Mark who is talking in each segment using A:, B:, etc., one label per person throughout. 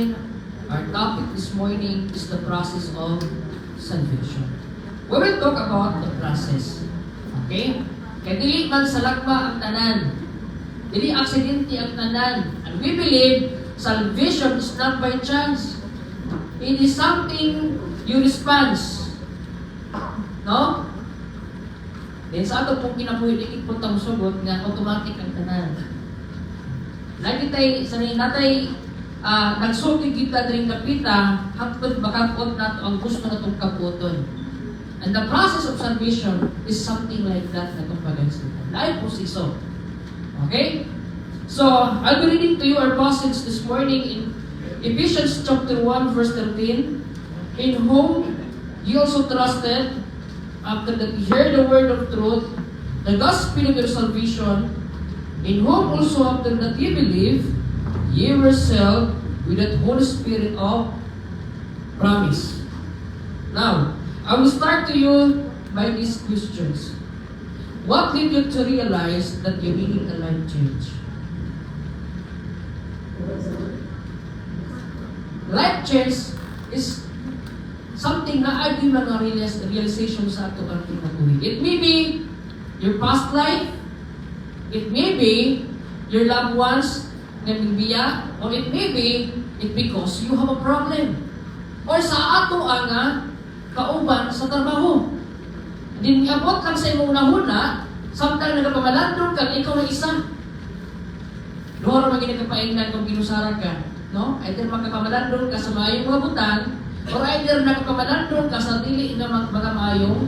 A: Our topic this morning is the process of salvation. We will talk about the process. Okay? Kaya dili man sa lagma ang tanan. Dili aksidente ang tanan. And we believe salvation is not by chance. It is something you respond. No? Then sa ato pong kinabuhi, di punta mo sugot nga automatic ang tanan. Lagi tayo, sanay natay, nagsulti kita rin kapita, hangtod makapot nato ang gusto na itong kaputon. And the process of salvation is something like that na itong pag-agsita. Life posiso. Okay? So, I'll be reading to you our passage this morning in Ephesians chapter 1 verse 13. In whom you also trusted, after that you heard the word of truth, the gospel of your salvation, in whom also after that ye believe, ye were sealed with that Holy Spirit of promise. Now, I will start to you by these questions. What did you to realize that you needed a life change? Life change is something na ay di mga realization sa ato ang kinabuhi. It may be your past life, it may be your loved ones na bibiya, or it may be because you have a problem. Or sa ato nga kauban sa trabaho. Din abot lang sa imong nahuna, samtang nagapamalandong ka, ikaw na isa. Doon naman ginagapaingnan kung ginusara ka. No? Either magkapamalandong ka sa mayong mga butang, or either nagapamalandong ka sa dili na mga mayong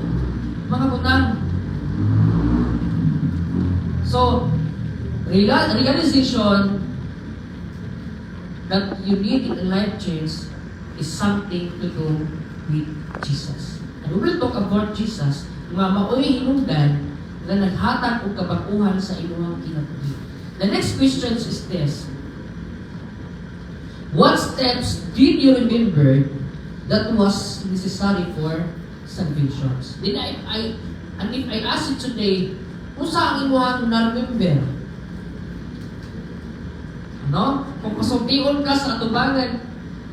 A: mga butang. So, realization that you need a life change is something to do with Jesus. And we will talk about Jesus, nga maoy hinungdan na naghatag og kabakuhan sa inyong kinabuhi. The next question is this. What steps did you remember that was necessary for salvation? Then if I ask you today, kung saan imuhang na-remember? No? Kung pasultiyon ka sa atubangan,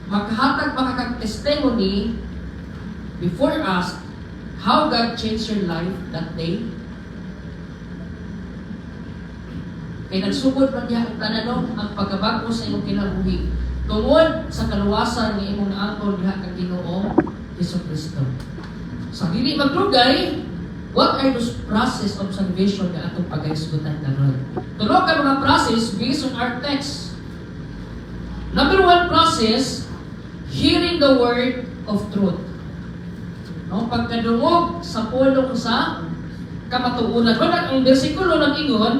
A: maghatag pa kang testimony before us how God changed your life that day. Kaya nagsugod man niya ang tananong ang pagkabago sa imong kinabuhi tungod sa kaluwasan ng imong naangkon diha kang Ginoo Jesucristo. Sa dili magdugay, what are those process of salvation na atong pag-isgutan karon? Tulo ka mga process based on our text. Number one process, hearing the word of truth. No, pagkadungog sa pulong sa kamatuunan. Wala ang bersikulo ng ingon,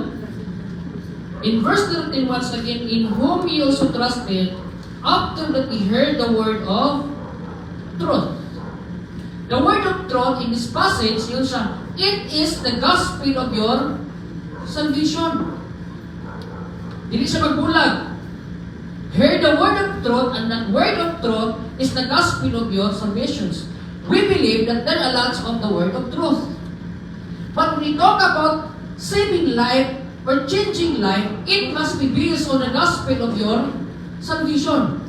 A: in verse 13 once again, in whom ye also trusted, after that ye heard the word of truth. The word of truth in this passage, yun siya, it is the gospel of your salvation. Dili siya magbulag. Hear the word of truth, and that word of truth is the gospel of your salvation. We believe that there are lots of the word of truth. But when we talk about saving life or changing life, it must be based on the gospel of your salvation.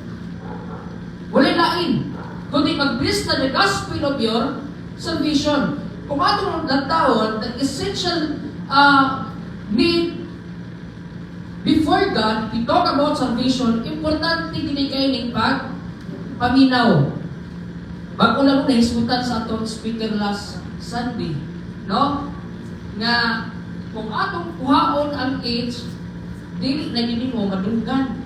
A: Wala lain. Kundi mag-based na the gospel of your salvation. Kung atong nagtawon, the essential need before God, we talk about salvation, importante ginikaining paminaw. Bago lang na hismutan sa atong speaker last Sunday, no? Nga, kung atong kuhaon ang age, dili na gini mo madunggan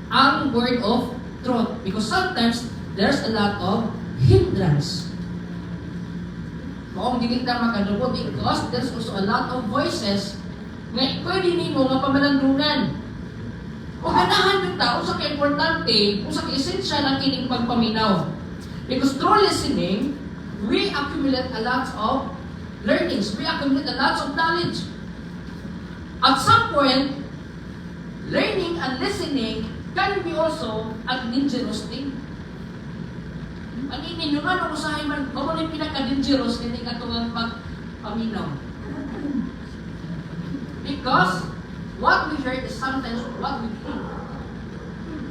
A: ang word of truth. Because sometimes, there's a lot of hindrance. Maong dili ta makadungog because there's also a lot of voices nga pwede nimo nga pamalandungan. Kung ganahan yung tao sa ka-importante, kung sa ka-essential ang kining pagpaminaw. Because through listening, we accumulate a lot of learnings. We accumulate a lot of knowledge. At some point, learning and listening can be also a dangerous thing. Ang ininyo nga nung usahay man, mamunin pinaka-dangerous hindi ka itong pagpaminaw. Because what we heard is sometimes what we believe.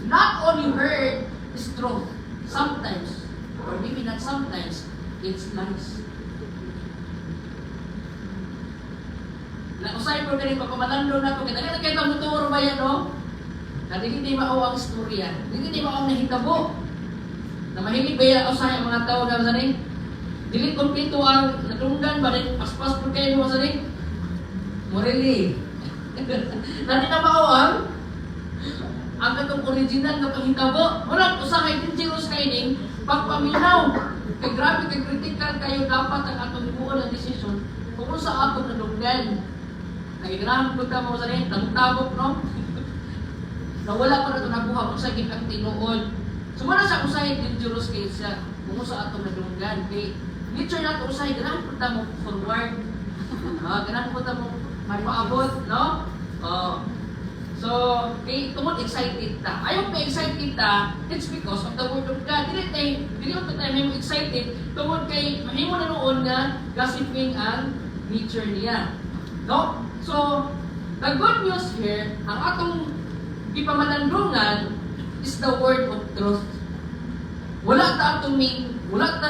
A: not all you heard is truth. Sometimes, or maybe not sometimes, it's lies. Nausay ko din pagpamalando na ito. Kita muturo ba yan, no? Na hindi mao ang istorya. Hindi mao ang nahitabo. Na mahilig ba yan usay ang mga tao na masaning? Dili kompleto ang natunggan ba rin? Paspas po kayo mo masaning? Morelli. Nani na mao ang katong original na panghitabo. Murag usahay din Jews kaining pagpaminaw. Kay grabe kay critical kayo dapat ang atong ibuon ang desisyon kung sa atong natunggan. Nagiganahan po ka mo sa rin, tabok, no? Nawala pa na ito nabuha kung sa gipang tinuod. Sumara sa usahin din Jews kayo siya kung sa atong natunggan. Kay nature na ito usahin, ganahan po mo forward. Ganahan po mo mapaabot, no? So, kay tungod excited ta. Ayaw pa excited ta, it's because of the word of God. Dili ko tayo may excited tungod kay mahimo na noon nga gossiping ang nature niya. No? So, the good news here, ang atong ipamalandungan is the word of truth. Wala ta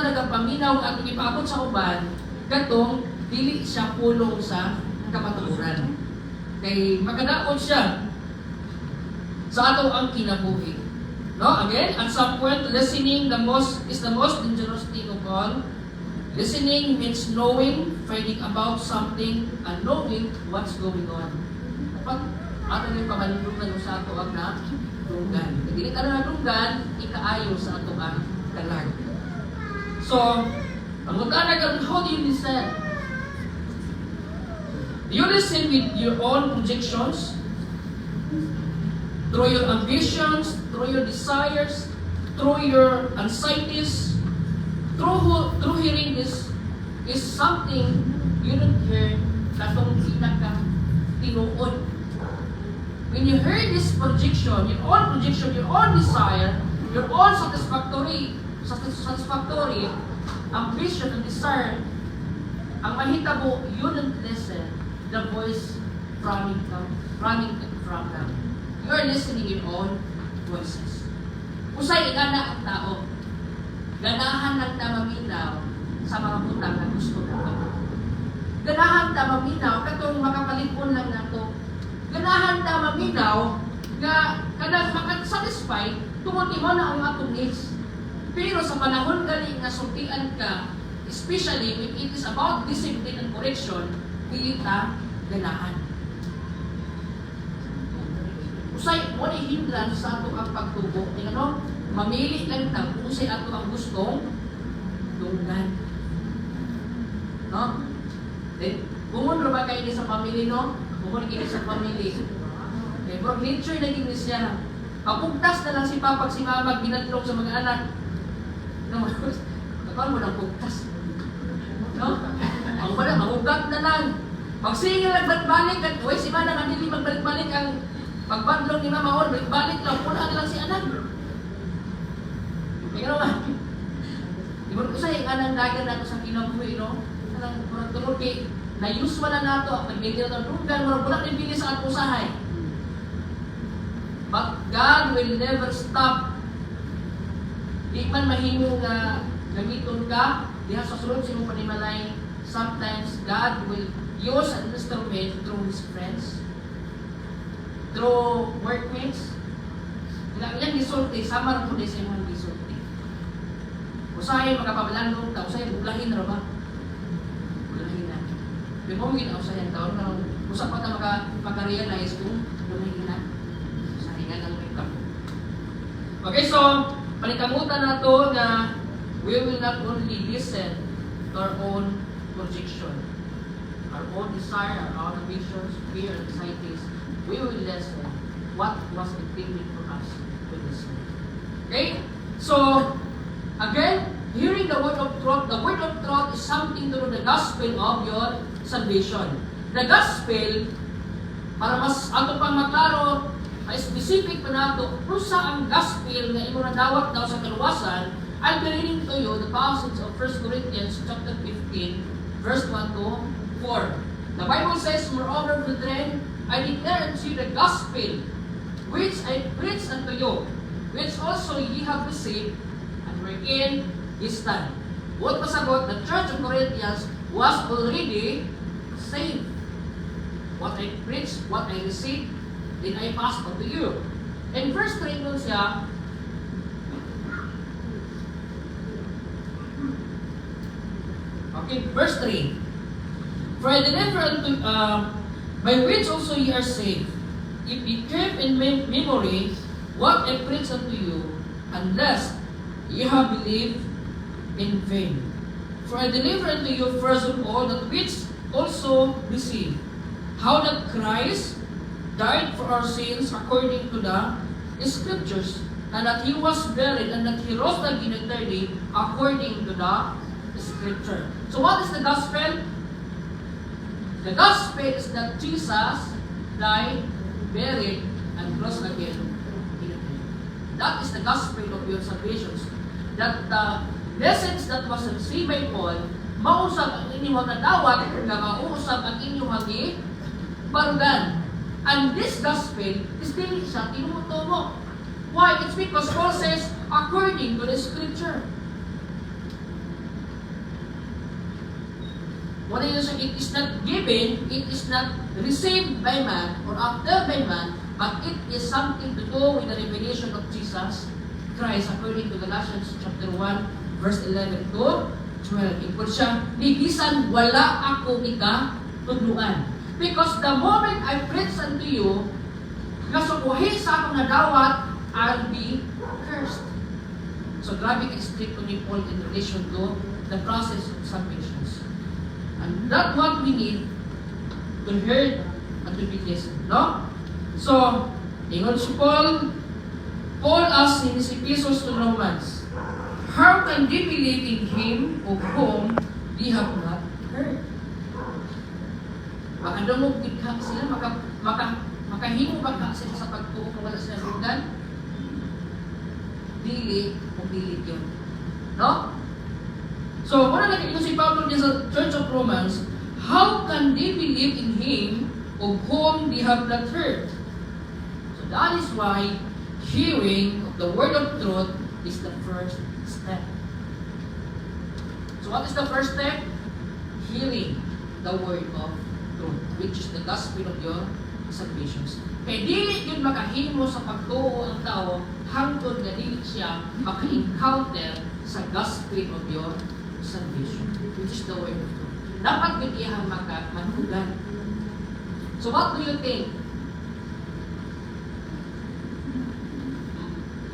A: nagapaminaw ang atong ipaabot sa uban, katong dili siya pulong sa kamatuoran. Kay magkadaon siya sa ato ang kinabuhi. No? Again, at some point, listening is the most dangerous thing of all. Listening means knowing, finding about something, and knowing what's going on. Dapat ato yung pamanungan sa ato ang natunggan. Kung hindi ka na natunggan, ikaayo sa ato ang kalag. So, ang magkanagan, how do you listen? Do you listen with your own projections? Through your ambitions, through your desires, through your anxieties? Through hearing this is something you don't hear katong pinaka-tinuod. When you hear this projection, your own desire, your own satisfactory ambition and desire, ang mahitabo, you don't listen the voice from them. You are listening your own voices. Usay igana ang tao. Ganahan lang ta maminaw sa mga butang na gusto nato. Ganahan ta maminaw katong makapalipon lang nato. Ganahan ta maminaw nga kanang makasatisfy tungod imo na ang atong needs. Pero sa panahon gali nga sultian ka, especially when it is about discipline and correction, dili ta ganahan. Usay mo ni hindran sa ato ang pagtubo. Ano? Mamili lang ta kung say ato ang gustong tunggan. No? Then, bumun ra ba kayo sa family, no? Bumun kayo sa family. Okay, bro, nature na din siya. Pagpugtas na lang si papa si mama, ginadlong sa mga anak. No? Kapag mo ng pugtas. No? Ang wala, mahugat na lang. Magsingil nagbalik-balik, at uy, si Mana, hindi magbalik-balik ang pagbandlong ni Mama Hon, balik lang, pula na lang si anak. Ikaw nga. Ibon ko sa'yo, anang dagan nato sa kinabuhi, no? Anang kurang tulog kay, na-use wala nato, pag-media na ito, murang bulan din bilis sa atong usahay. But God will never stop. Di man mahimo nga gamiton ka, diha sa sulod sa imong panimalay, sometimes God will use an instrument through His friends, through workmates. Ilang gisulti, samar po din sa imong gisulti. Usahay makapabalandong ta, usahay buglahin ra ba? Buglahin na. Pero mo usahay taon na usap pa ta maka-realize kung buglahin na. Usahay nga lang may kampo. Okay, so panikamutan na to na we will not only listen to our own projection, our own desire, our own ambitions, fear, and anxieties. We will listen what was intended for us to listen. Okay? So, again, hearing the word of truth is something to do the gospel of your salvation. The gospel, para mas ato pang maklaro, specific pa nato, kung sa ang gospel na imo nadawat daw sa kaluwasan, I'll be reading to you the passage of 1 Corinthians chapter 15, verse 1 to 4. The Bible says, "Moreover, brethren, I declare unto you the gospel which I preached unto you, which also ye have received, and wherein ye stand. What pasagot, the church of Corinthians was already saved. What I preach, what I received, then I pass on to you. In verse 3 nun siya, okay, verse 3. For I deliver unto, by which also ye are saved, if ye keep in memory what I preach unto you, unless ye have believed in vain. For I deliver unto you first of all that which also received, how that Christ died for our sins according to the Scriptures, and that He was buried, and that He rose again the third day according to the Scripture. So what is the gospel? The gospel is that Jesus died, buried, and rose again in the third. That is the gospel of your salvation. That the message that was received by Paul, mausap ang inyong nadawat, nga mausap ang inyong barugan. And this gospel is dili siya tinumutumo. Why? It's because Paul says, according to the Scripture. What is it? It is not given, it is not received by man or after by man, but it is something to do with the revelation of Jesus Christ, according to Galatians chapter 1, verse 11 to 12. Ipod siya, bisan wala ako ikatudluan. Because the moment I preach unto you, nasukuhi sa akong nadawat, I'll be cursed. So grabe ka-strict ni Paul in relation to the process of salvation. And that's what we need to hear and to be listened. No? So, ingon si Paul asks in his epistles to Romans, how can they believe in Him of whom they have not heard? Makadungog ka sila, makahimo ba ka sila sa pagtuo kung wala sila sundan? Dili o dili yun. No? So, kung na ito si Pablo din sa Church of Romans, how can they believe in Him of whom they have not heard? So that is why hearing of the word of truth is the first step. So what is the first step? Hearing the word of truth, which is the gospel of your salvation. Kaya dili yun makahimo sa pagtuo ang tao hangtod na dili siya maka-encounter sa gospel of your salvation, which is the word of truth. Dapat yun iyang matugan. So what do you think?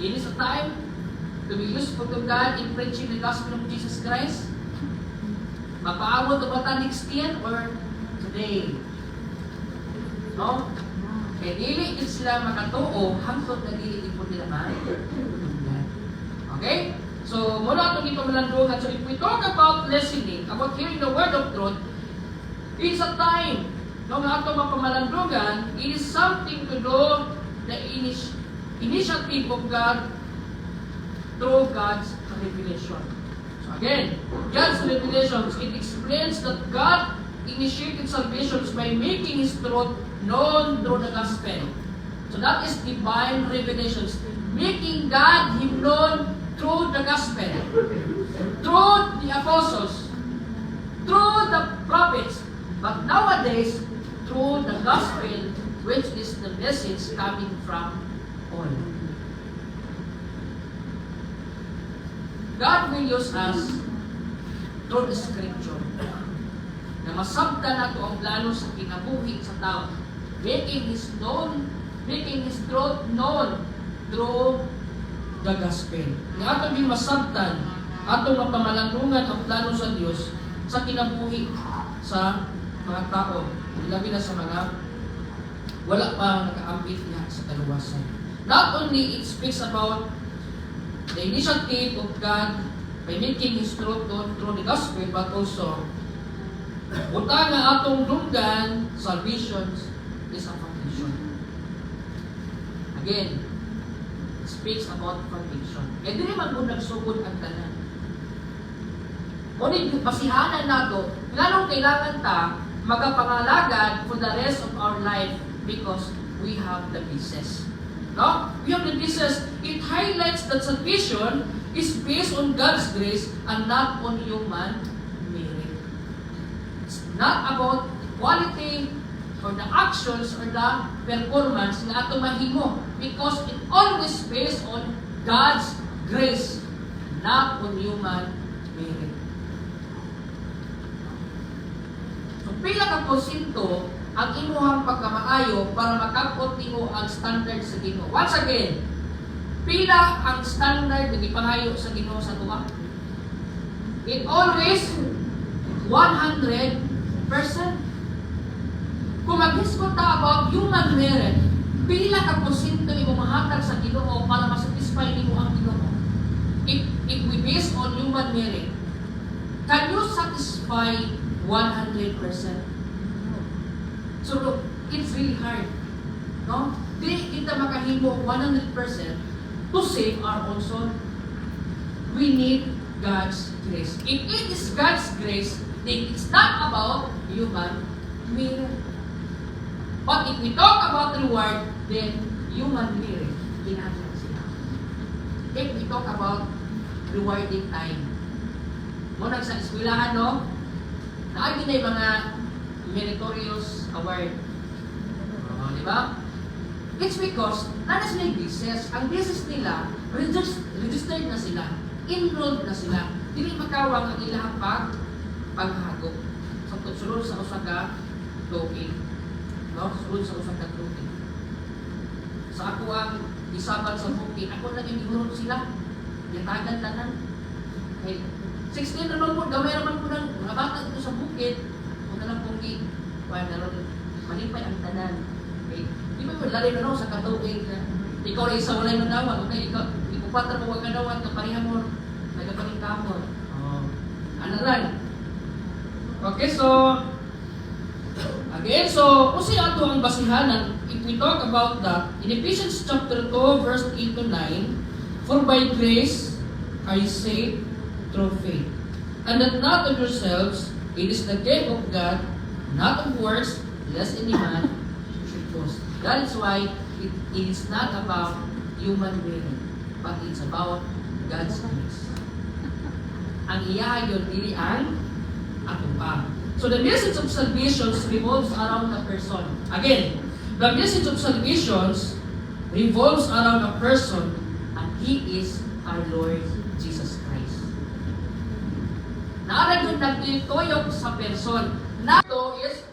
A: It is a time to be useful to God in preaching the gospel of Jesus Christ? Mapaabot na ba ta next year or today? No? Kaya dili din sila makatuo hangtod na dili din po nila matugan. Okay? So, mula itong ipamalandungan. So, if we talk about listening, about hearing the word of truth, it's a time no nga itong mapamalandungan, it is something to do the initiative of God through God's revelation. So again, God's revelations, it explains that God initiated salvation by making His truth known through the gospel. So that is divine revelations. Making God Him known through the gospel, through the apostles, through the prophets, but nowadays, through the gospel, which is the message coming from all. God will use us through the Scripture na masabtan nato ang plano sa kinabuhi sa tao, making His truth known through the gospel. Nga ato din masabtan, atong mapamalandungan ang plano sa Dios sa kinabuhi sa mga tao, labi na sa mga wala pa nakaambit niya sa kaluwasan. Not only it speaks about the initiative of God by making His truth known through the gospel, but also buta nga atong dunggan, salvation is a foundation. Again, it speaks about foundation. Kaya di naman kung nagsugod ang tanan. Ngunit basihanan nato, lalong kailangan ta magapangalagad for the rest of our life because we have the pieces. No? We have the pieces. It highlights that salvation is based on God's grace and not on human merit. It's not about the quality or the actions or the performance na ato mahimo, because it always based on God's grace, not on human merit. So pila ka porsyento ang imuhang pagkamaayo para makabot nimo ang standard sa Ginoo? Once again, pila ang standard na gipangayo sa Ginoo sa tuwa? It always 100%. Kung mag-discuss ta about human merit, pila ka porsyento imo mahatag sa Ginoo para masatisfy nimo ang Ginoo? If we base on human merit, can you satisfy 100%? So look, it's really hard. No? Di kita makahimo 100% to save our own soul. We need God's grace. If it is God's grace, then it's not about human merit. But if we talk about reward, then human merit, ginagawa sila. If we talk about rewarding time, muna sa eskwelahan, no? Naagi na yung mga meritorious award. Di ba? It's because, na sila yung business. Ang business nila, registered na sila. Enrolled na sila. Dili makawang ang ilang paghagok. Sa sulod sa usaka loki. No? Sulod sa usaka loki. Sa ako ang isaban sa buki, ako lang yung igurot sila. Yatagan tanan. Okay. 16 naman po, gamay naman po ng mga bata dito sa bukid. Kung na lang pong manipay ang tanan. Okay. Di ba po, lalay na sa katuig na ikaw na isa walay manawat. Okay, ikaw, ipupatra mo wag kanawat na parihang mo, nagapaningkamot. Ano lang? Okay, so, again, so, kung siya ito ang basihanan, if we talk about that, in Ephesians chapter 2, verse 8 to 9, for by grace are you saved through faith, and that not of yourselves, it is the gift of God, not of works, lest any man should boast. That is why it is not about human merit, but it's about God's grace. Ang iya yun, dili ang ato pa. So the message of salvation revolves around a person. Again, the message of salvation revolves around a person, and He is our Lord Jesus Christ. Naarag yung nagtitoyok sa person. Nato is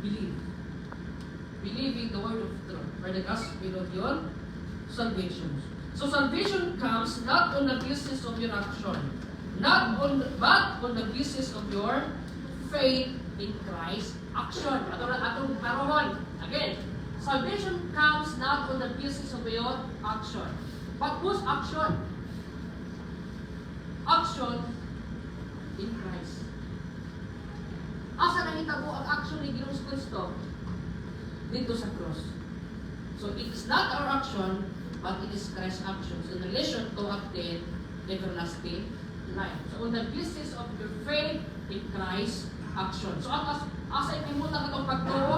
A: believe. Believing the word of truth. For the gospel of your salvation. So salvation comes not on the basis of your action, but on the basis of your faith in Christ action. Atong karoon. Again, salvation comes not on the basis of your action. But whose action? Action in Christ. Asa nahitabo ang action ni Ginoong Kristo? Dito sa cross. So it is not our action, but it is Christ's actions in relation to obtain everlasting life. So on the basis of your faith in Christ's action. So asa ipimuta katong pagtuo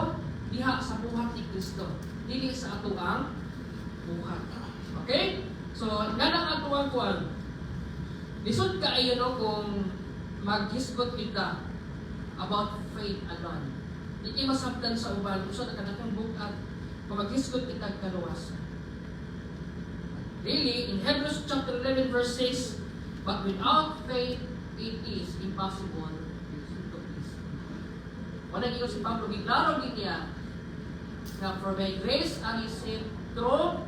A: diha sa buhat ni Kristo, dili sa atuang buhat. Okay? So ganang atuang kuan. Lisod ka ayo no kung maghisgot kita about faith alone. Hindi masabtan sa uban usa na kanatong bukat kung maghisgot kita kaluwas. Really, in Hebrews chapter 11 verse 6, but without faith it is impossible to please. Wala giyo si Pablo giklaro niya na for by grace are you saved through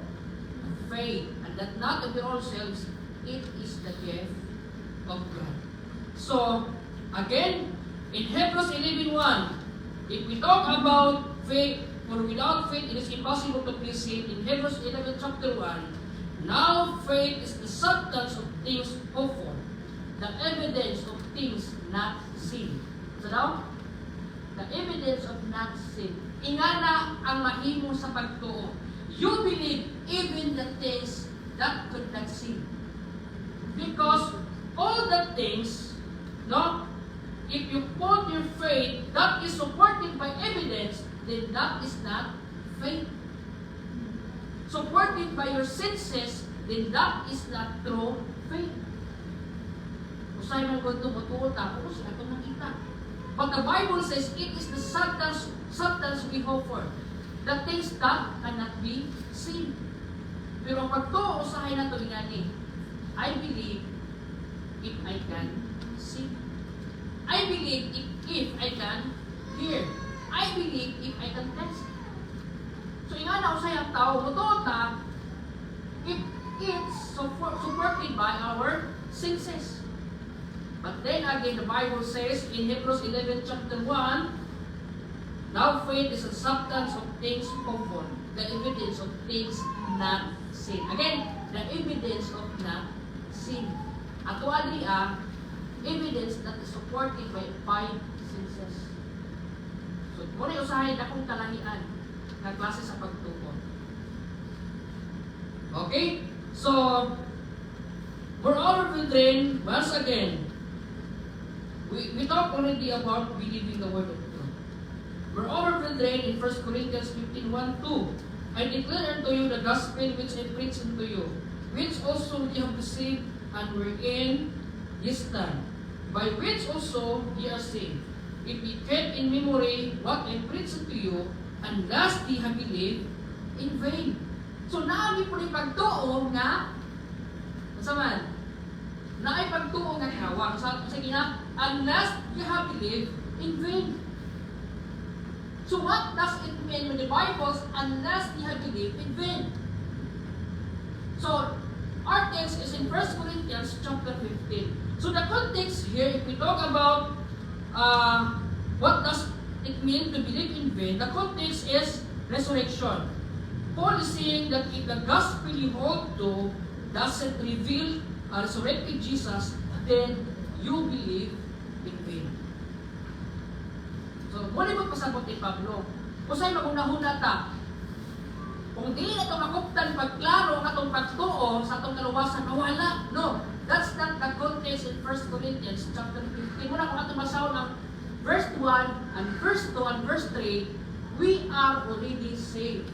A: faith, and that not of your own selves, it is the gift of God. So, again, in Hebrews 11:1, if we talk about faith, for without faith it is impossible to please Him. In Hebrews 11 chapter 1, now faith is the substance of things hoped for, the evidence of things not seen. So now, the evidence of not seen. Ingana ang mahimo sa pagtuo. You believe even the things that could not see. Because all the things, no, if you put your faith that is supported by evidence, then that is not faith. supported by your senses, then that is not true faith. Usay man ko ito, matuot ako, sila itong nakita. But the Bible says, it is the substance we hope for, the things that cannot be seen. Pero pag ito, usahay na ito ingani, I believe if I can see. I believe if I can hear. I believe if I can taste. So ingana usay ang tao, matuot if it's supported by our senses. But then again, the Bible says in Hebrews 11 chapter 1, now faith is a substance of things hoped for, the evidence of things not seen. Again, the evidence of not seen. Ato adria, evidence that is supported by 5 senses. So, muna usahay na kung kalahian na klase sa pagtuon. Okay? So, moreover, brethren, once again, we talked already about believing the word of God. Moreover, brethren, in 1 Corinthians 15:1-2, I declare unto you the gospel which I preach unto you, which also ye have received, and wherein ye stand, by which also ye are saved, if ye keep in memory what I preach unto you, unless ye have believed in vain. So, naami po ni pagtuo nga, masaman, na ay pagtuo nga hawak. Sa gina, unless you have believed in vain. So what does it mean when the Bible says, unless you have believed in vain? So, our text is in 1 Corinthians chapter 15. So the context here, if we talk about what does it mean to believe in vain, the context is resurrection. Paul is saying that if the gospel you hold to doesn't reveal resurrected Jesus, then you believe in vain. So, muli mo pasabot ni Pablo. Kusay magunahuna ta. Kung di na ito makuptan pagklaro ng atong pagtuo sa atong kaluwasan, nawala. No, that's not the context in 1 Corinthians chapter 15. Muna kung atong masaw ng verse 1 and verse 2 and verse 3, we are already saved.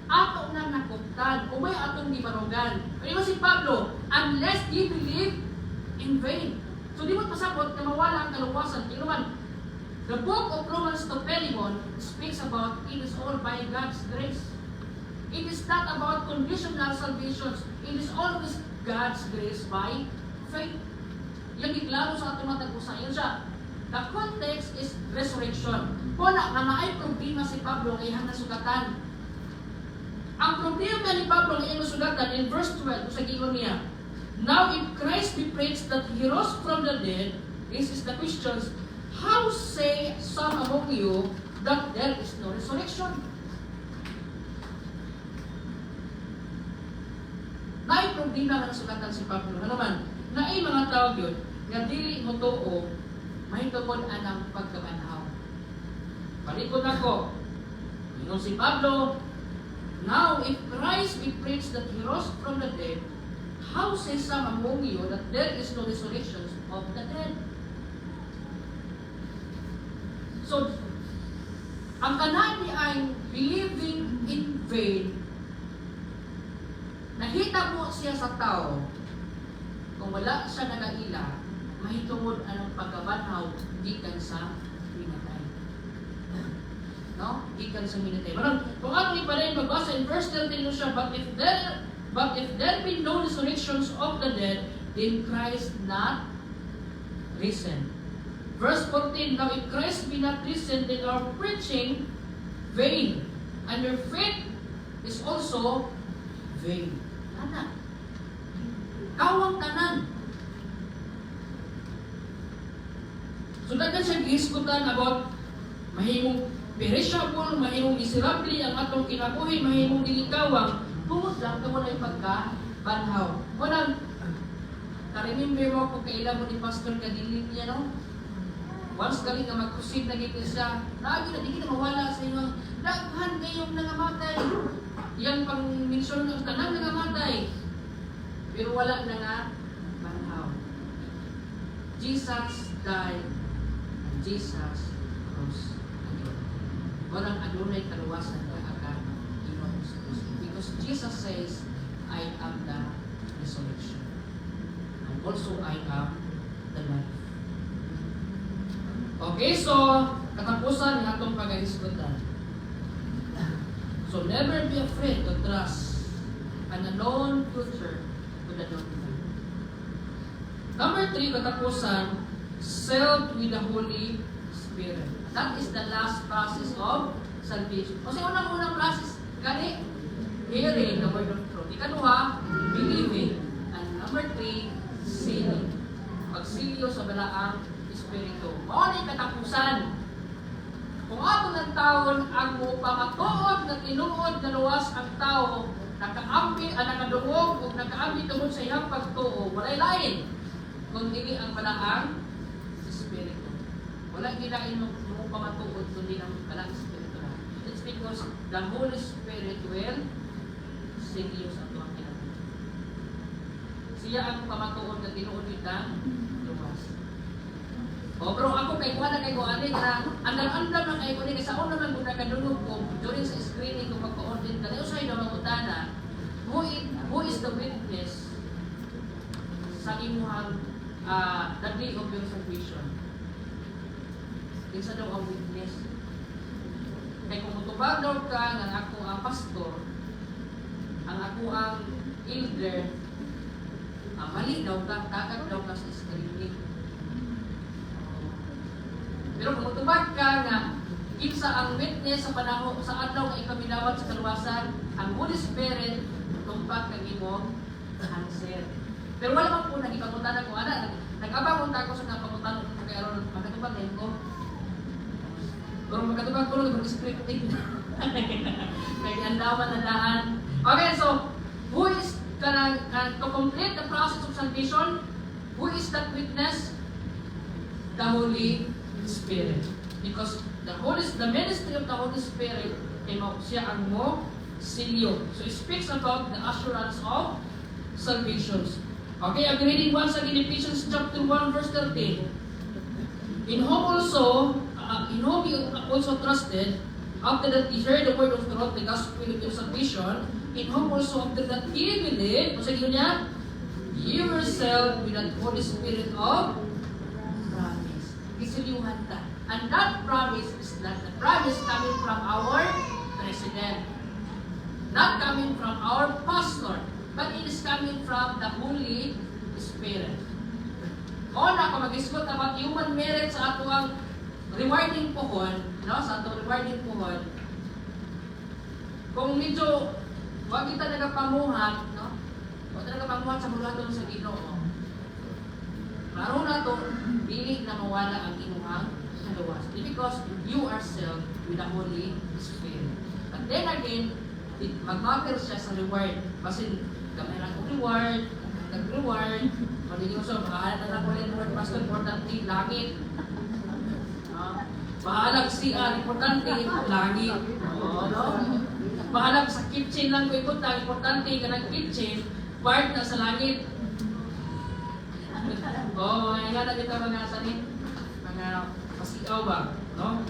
A: Ato na nakuptan, umay atong di marugan. Pero si Pablo, unless ye believe in vain. So di mo pasabot na mawala ang kaluwasan. Tingnan, the book of Romans to Philemon speaks about it is all by God's grace. It is not about conditional salvation. It is always God's grace by faith. Yung iklaro sa atong matag-usayon siya. The context is resurrection. Kung na naay problema si Pablo kay hang nasugatan. Ang problema ni Pablo na iyang nasugatan in verse 12, sa gilon niya, now if Christ be preached that He rose from the dead, this is the question, how say some among you that there is no resurrection? Naay problema na nasugatan si Pablo. Ano man, naay mga tao yun, nga dili mo too, mahitungod anang pagkabanhaw. Palikod ako, yun si Pablo, now, if Christ be preached that He rose from the dead, how say some among you that there is no resurrection of the dead? So, ang kanani ay believing in vain, nakita mo siya sa tao, kung wala siya nagaila, mahitungod anong pagkabanhaw, gikan sa pinatay. No? Gikan sa minatay. Kung ano iparin magbasa in verse 13 siya, but if there be no resurrections of the dead, then Christ not risen. Verse 14, now if Christ be not risen, then our preaching vain, and your faith is also vain. Ana, kawang tanan. So dagan siya gihisgutan about mahimong perishable, mahimong miserable ang atong kinabuhi, mahimong dilikawang, tungod lang kamo na yung pagkabanhaw. Unang, ka-remember mo kung kailan mo ni Pastor Kadilin niya, no? Once galing na mag-proceed na gito siya, lagi na, di kita mawala sa inyo, daghan kayong nangamatay. Yan pang mention ng tanang nangamatay. Pero wala na nga banhaw. Jesus died and Jesus rose again. Walang adunay kaluwasan ka akan Ginoong Kristo. Because Jesus says, I am the resurrection. And also, I am the life. Okay, so, katapusan ng atong pag-aisgutan. So, never be afraid to trust an unknown future to the known God. Number 3, katapusan, sealed with the Holy Spirit. That is the last process of salvation. Kasi unang-unang process, gani, hearing the word of truth. Ikaduha, believing. And number 3, sealing. Pagsilyo sa balaang Espiritu. Mao ni katapusan. Kung ato ng taon ang mupamatuod na tinuod na luwas ang tao, nakaduog o nakaambi tungod sa iyang pagtuo, walay lain kung dili ang balaang Espiritu. Wala gilain mo pamatuod kundi ang balaang Espiritu na. It's because the Holy Spirit will seal you sa tuwang kinabuhi. Siya ang pamatuod na tinuod itang luwas. O bro, ako kay kuha na kay kuha na andam-andam lang kay kuha kasi ako naman kung nakadulog ko during sa screening kung magpa-audit ka, usay na mangutana, who is the witness sa imuhang the day of your salvation? Isa daw ang witness. Kaya kung mutubag daw ka ng ako ang pastor, ang ako ang elder, mali daw ka, kakag daw ka sa screening. Pero kung mutubag ka nga, kinsa ang witness sa panahon sa adlaw nga ikaminawat sa kaluwasan, ang Holy Spirit tumpak kang imo answer. Pero wala man po nagipangutan ko ana, nag-abang unta ko sa napangutan ko kay aron makatubag din ko. Pero makatubag ko ng scripting. Kaya andaman na daan. Okay, so who is to complete the process of salvation? Who is that witness? The Holy Spirit. Because the ministry of the Holy Spirit, siya ang mo silyo. So it speaks about the assurance of salvation. Okay, I'm reading once again Ephesians chapter 1 verse 13. In whom you also trusted, after that ye heard the word of truth, the gospel of your salvation, in whom also after that ye believed, sa niya, ye were sealed with the Holy Spirit of promise. Gisilyuhan ka. And that promise is not the promise coming from our president, not coming from our pastor, but it is coming from the Holy Spirit. O na, kung mag-isgot about human merit sa ato ang rewarding pohon, no? Sa ato rewarding pohon, kung medyo wag kita nagapamuhat, no? Wag kita nagapamuhat sa mulaton sa Ginoo. Klaro na to, dili na mawala ang inuhang kaluwas. Because you are sealed with the Holy Spirit. But then again, mag-matter siya sa reward. Kasi gamay lang kong reward, nag-reward, magiging so, makahanap na ko rin reward, pastor, importante, langit. Bahalag CR, importante, langit. No? Bahalag sa kitchen lang ko ipunta, importante ka ng kitchen, part na sa langit. Ay nga na kita mga sanin, mga pasigaw ba? No?